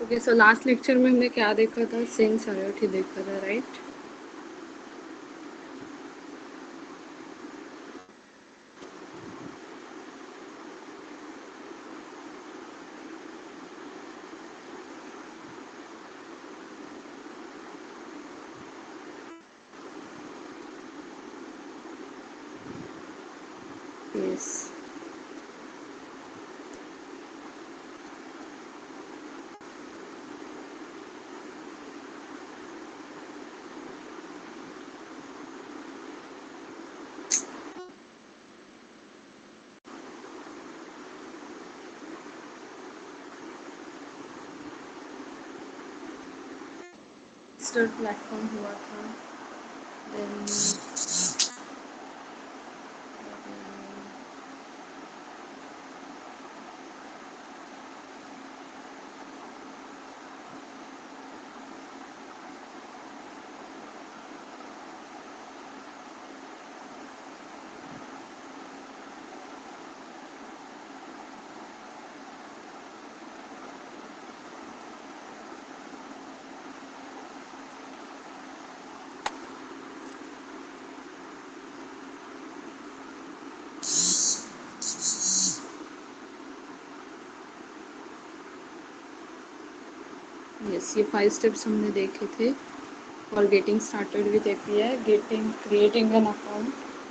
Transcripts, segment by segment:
Okay, so last lecture में हमने क्या देखा था? सेंस आईओटी देखा था, राइट? यस। स्टर प्लेटफॉर्म हुआ था, देन यस, ये 5 स्टेप्स हमने देखे थे for getting started with API, getting creating an account,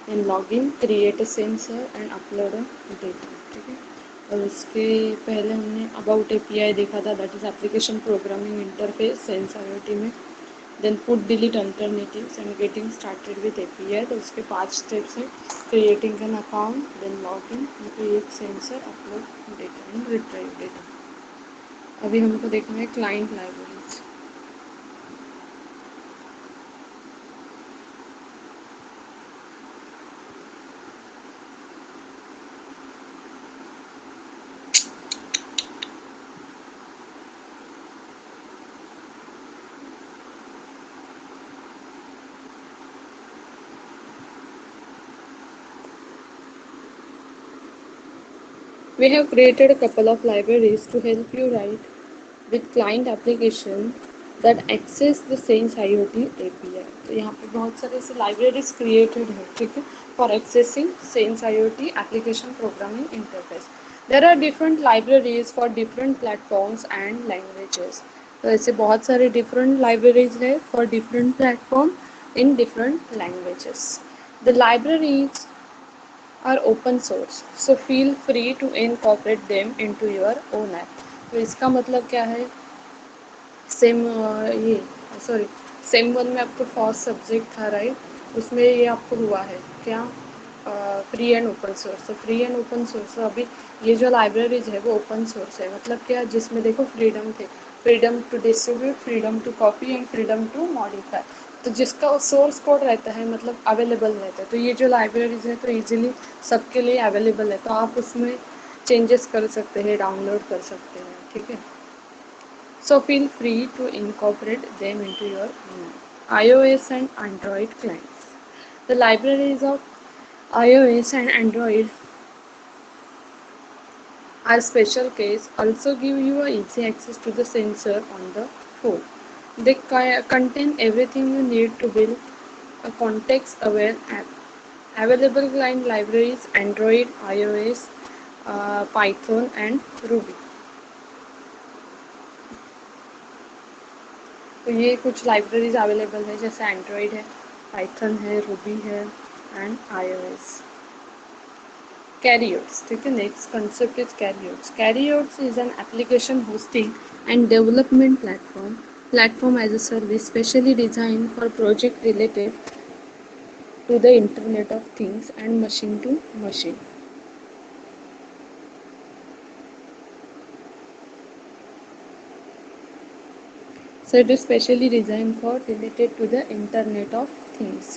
then login, create a sensor and upload a data. ठीक है, और उसके पहले हमने अबाउट एपीआई देखा था, that is application programming interface sense IoT में। Then put delete alternatives and getting started with API, तो उसके 5 स्टेप्स हैं: creating an account, then login, create sensor, upload data and retrieve data. अभी हमको देखना है client libraries. We have created a couple of libraries to help you write with client application that access the Sense IoT API. तो यहाँ पे बहुत सारे ऐसे लाइब्रेरीज क्रिएटेड है, ठीक है, for accessing Sense IoT application programming interface. There are different libraries for different platforms and languages. तो ऐसे बहुत सारे different libraries है for different platform in different languages. The libraries are open source, so feel free to incorporate them into your own app. तो इसका मतलब क्या है? सेम ये सॉरी सेम वन में आपको फर्स्ट सब्जेक्ट था, राइट? उसमें ये आपको हुआ है क्या? Free and open source. तो फ्री एंड ओपन सोर्स, तो अभी ये जो लाइब्रेरीज है वो ओपन सोर्स है, मतलब क्या? जिसमें देखो फ्रीडम थे, freedom to distribute, freedom to copy and freedom to modify. तो जिसका सोर्स कोड रहता है, मतलब अवेलेबल रहता है, तो ये जो लाइब्रेरीज है तो ईजिली सबके लिए अवेलेबल है, तो आप उसमें चेंजेस कर सकते हैं, डाउनलोड कर सकते हैं, ठीक है? So feel free to incorporate them into your own iOS and Android clients. The libraries of iOS and Android are special case, also give you a easy access to the sensor on the phone. They contain everything you need to build a context-aware app. Available client libraries Android, iOS, Python and Ruby. तो ये कुछ libraries available है, जैसे Android है, Python है, Ruby है and iOS. Carriers, ठीक है, next concept is carriers. Carriers is an application hosting and development platform as a service specially design for project related to the Internet of Things and machine to machine. So it is specially designed for related to the Internet of Things.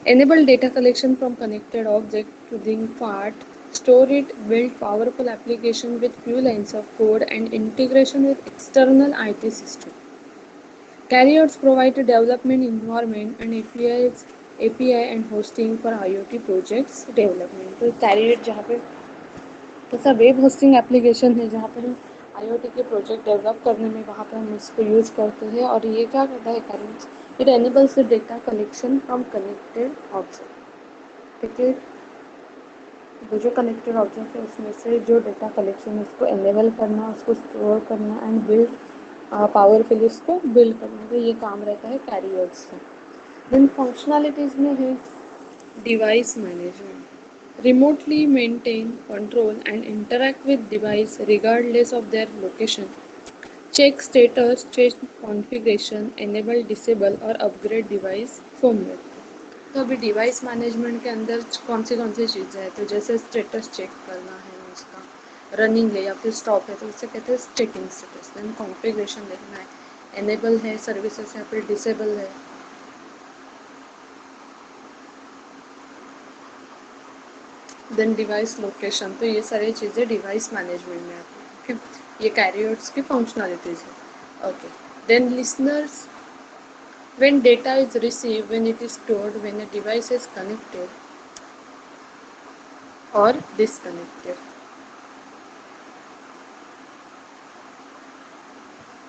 Enable data collection from connected object to link part, store it, build powerful application with few lines of code and integration with external IT system. Carriers provide a development environment and API and hosting for IoT projects development. तो career जहाँ पे ऐसा web hosting application है जहाँ पर IoT के project develop करने में वहाँ पे हम इसको यूज़ करते हैं। और ये क्या करता है current, it enables the data collection from connected object. ठीक है, वो जो कनेक्टेड ऑब्जेक्ट है उसमें से जो डेटा कलेक्शन है उसको एनेबल करना, उसको स्टोर करना एंड बिल्ड पावरफुली उसको बिल्ड करना, तो ये काम रहता है कैरियर्स का। देन फंक्शनैलिटीज़ में है device management, remotely maintain, control and interact with device regardless of their location, check status, change configuration, enable, disable और upgrade device firmware। तो अभी डिवाइस मैनेजमेंट के अंदर कौन सी चीज़ें हैं, तो जैसे स्टेटस चेक करना है उसका, रनिंग है या फिर स्टॉप है तो उसे कहते हैं चेकिंग स्टेटस। देन कॉन्फ़िगरेशन देखना है, एनेबल है सर्विसेज या फिर डिसेबल है। देन डिवाइस लोकेशन, तो ये सारी चीज़ें डिवाइस मैनेजमेंट में आती हैं। ओके, ये कैरियर्स की फंक्शनलिटीज़ है। Okay, then listeners, when data is received, when it is stored, when a device is connected or disconnected।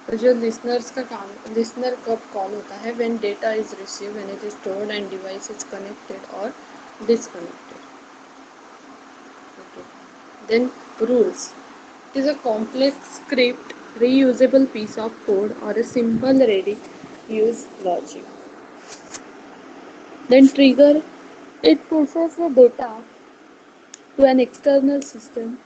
तो जो लिसनर्स का काम, लिसनर कब कौन होता है, when data is receive, when it is stored and device is connected और disconnected. Okay, then rules, it is a complex script, reusable piece of code or a simple ready use logic। Then trigger, it pushes the data to an external system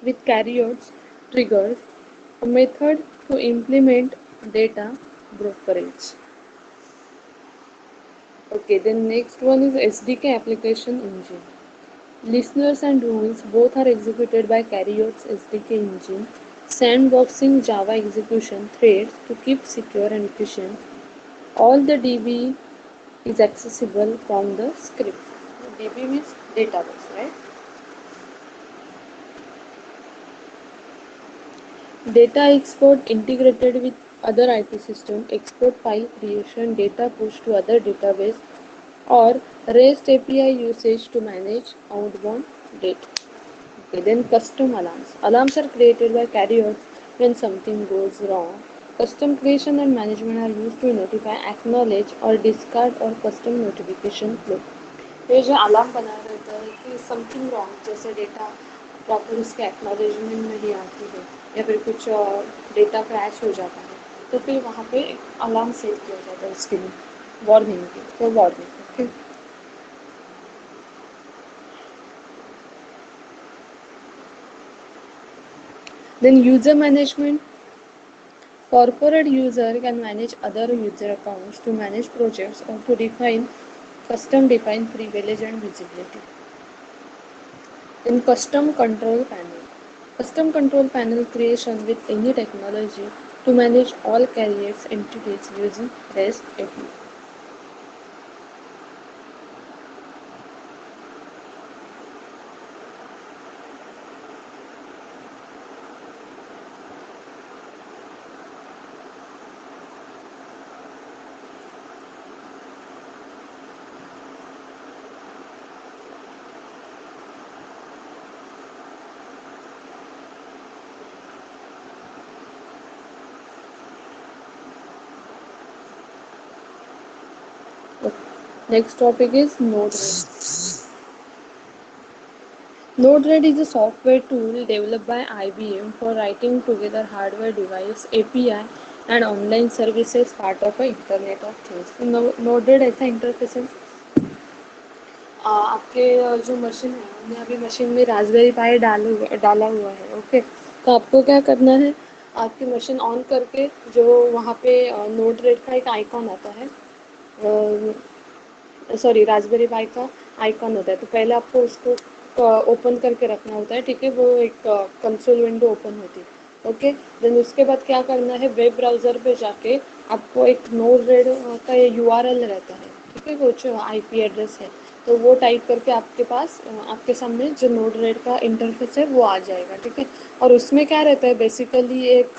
with carriers, triggers, a method to implement data brokerage। Okay, then next one is SDK application engine. Listeners and rules both are executed by Carrier's SDK engine, sandboxing Java execution threads to keep secure and efficient. All the DB is accessible from the script. DB means database, right? Data export integrated with other IT system, export file creation, data push to other database, or REST API usage to manage outbound data. Okay, then custom alarms. Alarms are created by carriers when something goes wrong. Custom creation and management are used to notify, acknowledge or discard or custom notification flow। ये जो alarm बना रहता है कि something wrong, जैसे data proper उसके acknowledgement नहीं आती है या फिर कुछ डेटा क्रैश हो जाता है, तो फिर वहाँ पे अलार्म सेट किया जाता है उसके लिए, वार्निंग की, तो warning. Okay, then user management, corporate user can manage other user accounts to manage projects or to define custom define privilege and visibility। In custom control panel, custom control panel creation with any technology to manage all carriers entities using REST API। Next topic is Node-RED। Node-RED is a software tool developed by IBM for writing together hardware device, API and online services part of a Internet of Things। Node-RED ऐसा interface है, आपके जो machine है हमने अभी machine में Raspberry पाई डाला हुआ है। ओके, तो आपको क्या करना है, आपकी मशीन ऑन करके जो वहाँ पे नोड रेड का एक आइकॉन आता है, सॉरी रास्पबेरी पाई का आइकॉन होता है, तो पहले आपको उसको ओपन करके रखना होता है। ठीक है, वो एक कंसोल विंडो ओपन होती है। ओके, देन उसके बाद क्या करना है, वेब ब्राउज़र पे जाके आपको एक नोड रेड का ये यूआरएल रहता है। ठीक है, वो जो आईपी एड्रेस है, तो वो टाइप करके आपके पास आपके सामने जो नोड रेड का इंटरफेस है वो आ जाएगा। ठीक है, और उसमें क्या रहता है, बेसिकली एक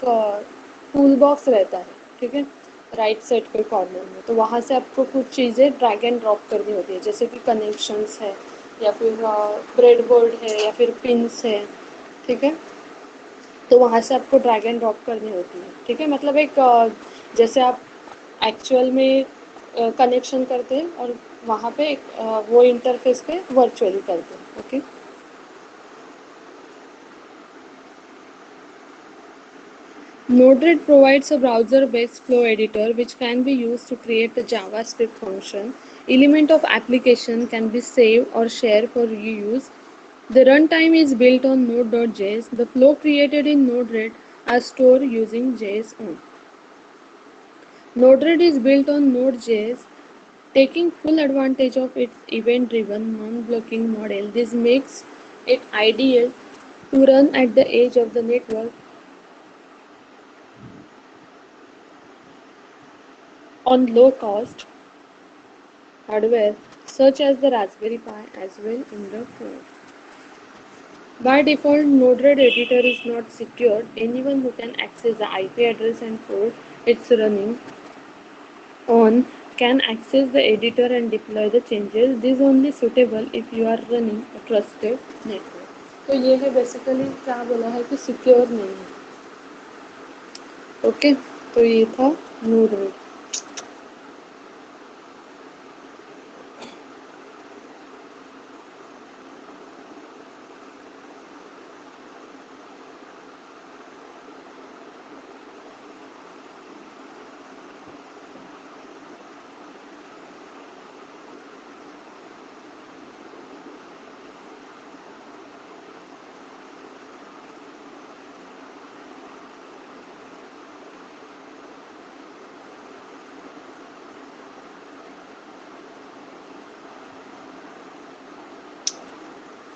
टूल बॉक्स रहता है। ठीक है, राइट साइड के कॉर्नर में, तो वहाँ से आपको कुछ चीज़ें ड्रैग एंड ड्रॉप करनी होती है, जैसे कि कनेक्शंस है, या फिर ब्रेड बोर्ड है या फिर पिंस है, ठीक है। तो वहाँ से आपको ड्रैग एंड ड्रॉप करनी होती है, ठीक है। मतलब एक जैसे आप एक्चुअल में कनेक्शन करते हैं और वहाँ पे एक वो इंटरफेस पे वर्चुअली करते हैं, okay. Node-RED provides a browser-based flow editor which can be used to create a JavaScript function. Element of application can be saved or shared for reuse. The runtime is built on Node.js. The flow created in Node-RED are stored using JSON. Node-RED is built on Node.js, taking full advantage of its event-driven, non-blocking model. This makes it ideal to run at the edge of the network on low-cost hardware such as the Raspberry Pi as well in the phone. By default, Node-RED editor is not secured. Anyone who can access the IP address and port it's running on can access the editor and deploy the changes. This is only suitable if you are running a trusted network. तो ये है basically क्या बोला है कि secure नहीं है, okay. तो ये था Node-RED।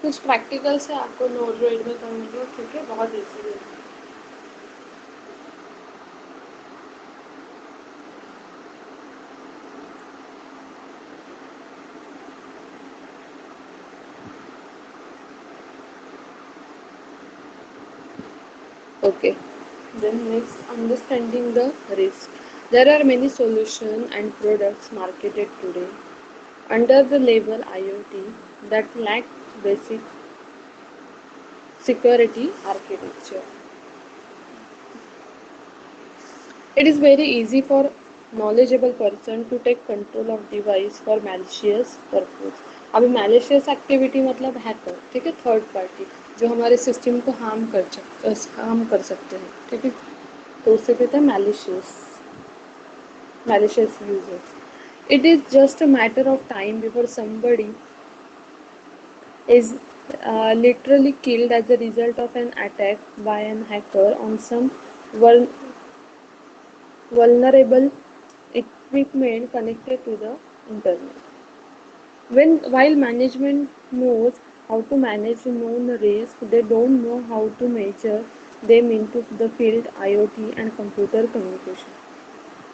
कुछ प्रैक्टिकल से आपको Node-RED में करूँगी, ठीक है, बहुत ईजी है। Okay. Then next, understanding the risk. There are many solutions and products marketed today under the label IoT that lack basic security architecture. It is very easy for knowledgeable person to take control of device for malicious purpose. अभी malicious activity मतलब hacker, ठीक है, third party जो हमारे system को harm कर सकते हैं, ठीक है। तो उसे कहते हैं malicious users. It is just a matter of time before somebody is literally killed as a result of an attack by an hacker on some vul- vulnerable equipment connected to the internet. While management knows how to manage known risks, they don't know how to measure them into the field IoT and computer communication.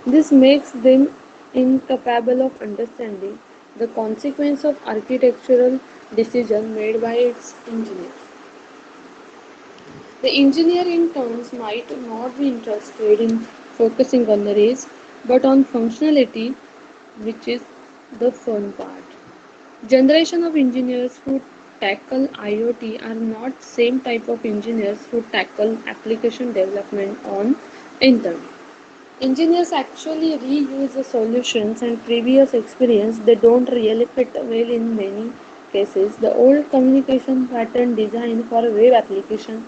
This makes them incapable of understanding the consequence of architectural decisions made by its engineers. The engineer in turn might not be interested in focusing on the risk but on functionality, which is the fun part. Generation of engineers who tackle IoT are not same type of engineers who tackle application development on internet. Engineers actually reuse the solutions and previous experience. They don't really fit well in many cases. The old communication pattern designed for web application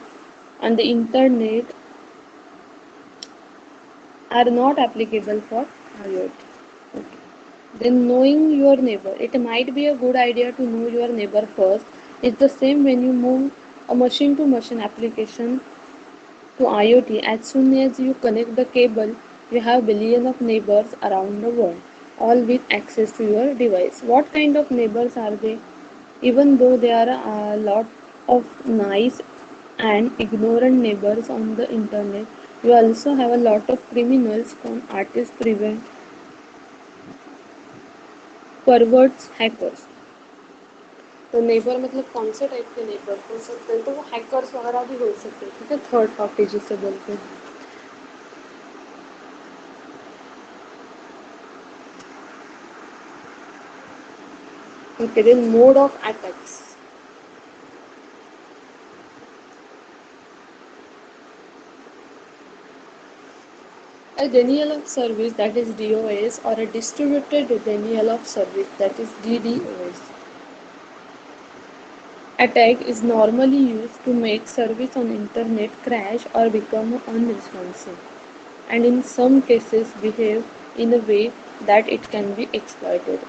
and the internet are not applicable for IoT. Okay. Then knowing your neighbor. It might be a good idea to know your neighbor first. It's the same when you move a machine to machine application to IoT. As soon as you connect the cable, you have billions of neighbors around the world, all with access to your device. What kind of neighbors are they? Even though there are a lot of nice and ignorant neighbors on the internet, you also have a lot of criminals, con artists, prevent perverts, hackers. तो neighbour मतलब कौन से type के neighbour हो सकते हैं, तो वो हैकर्स वगैरह भी हो सकते हैं, ठीक है, थर्ड पार्टी जिसे बोलते हैं। Okay, then mode of attacks. A denial of service, that is DOS, or a distributed denial of service, that is DDoS. Attack is normally used to make service on internet crash or become unresponsive, and in some cases behave in a way that it can be exploited.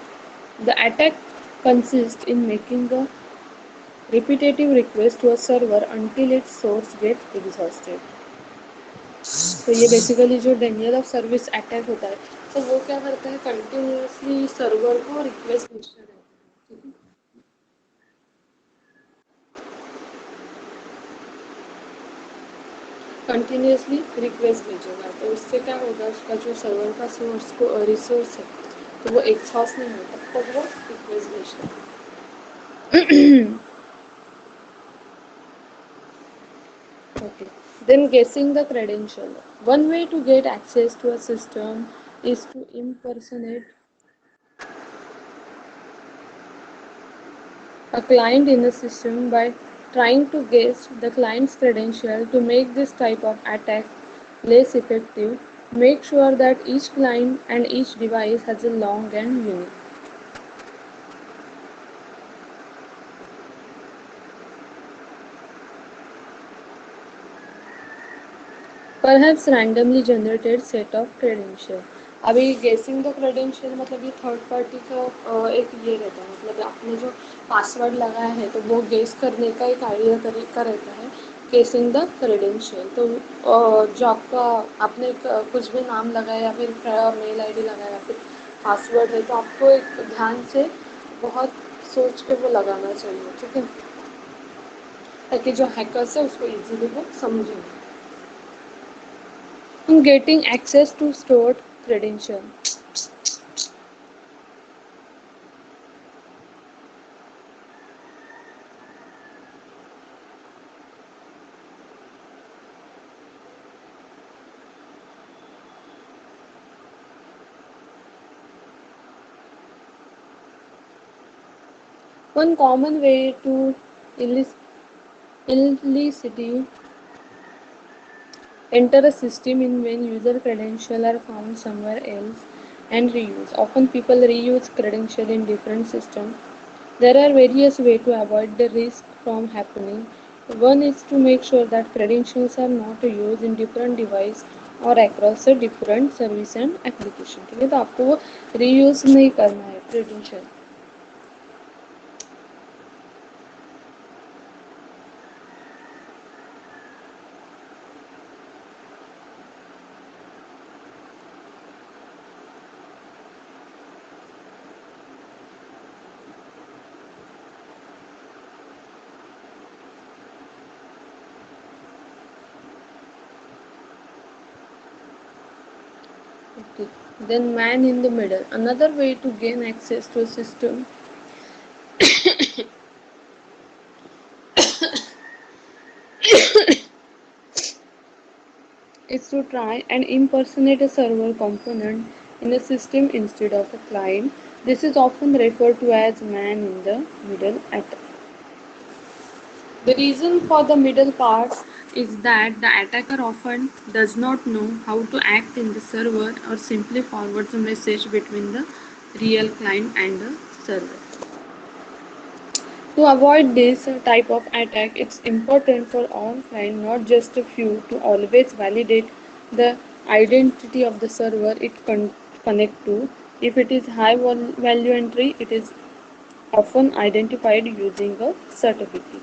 The attack consists in making a repetitive request to a server until its source gets exhausted. तो ये basically जो Daniel of service attack होता है, तो वो क्या करता है, कंटिन्यूसली सर्वर को रिक्वेस्ट भेजता रहता है, कंटिन्यूसली रिक्वेस्ट भेजेगा, तो उससे क्या होगा, उसका जो सर्वर का सोर्स को रिसोर्स है, तो वो एग्जॉस्ट नहीं होता, तब तक वो रिक्वेस्ट भेजता है. Okay. Then guessing the credential. One way to get access to a system is to impersonate a client in the system by trying to guess the client's credential. To make this type of attack less effective, make sure that each client and each device has a long and unique. Perhaps randomly generated set of credential. अभी गेसिंग the credential मतलब ये third party का एक ये रहता है, मतलब आपने जो पासवर्ड लगाया है तो वो गेस करने का एक आइडिया तरीका रहता है गेसिंग द क्रेडेंशियल. तो जो आपका आपने कुछ भी नाम लगाया या फिर मेल आईडी लगाया या फिर पासवर्ड है, तो आपको एक ध्यान से बहुत सोच के वो लगाना चाहिए, ठीक है, ताकि जो हैकर्स है उसको इजीली वो समझें. Getting access to stored credential. One common way to illicitly enter a system in when user credentials are found somewhere else and reused. Often people reuse credentials in different systems. There are various ways to avoid the risk from happening. One is to make sure that credentials are not used in different devices और across a different service and application. ठीक है, तो आपको वो reuse नहीं करना है credential. Okay. Then man in the middle. Another way to gain access to a system is to try and impersonate a server component in a system instead of a client. This is often referred to as man in the middle attack. The reason for the middle part is that the attacker often does not know how to act in the server or simply forwards a message between the real client and the server. To avoid this type of attack, it's important for all clients, not just a few, to always validate the identity of the server it connect to. If it is high value entry, it is often identified using a certificate.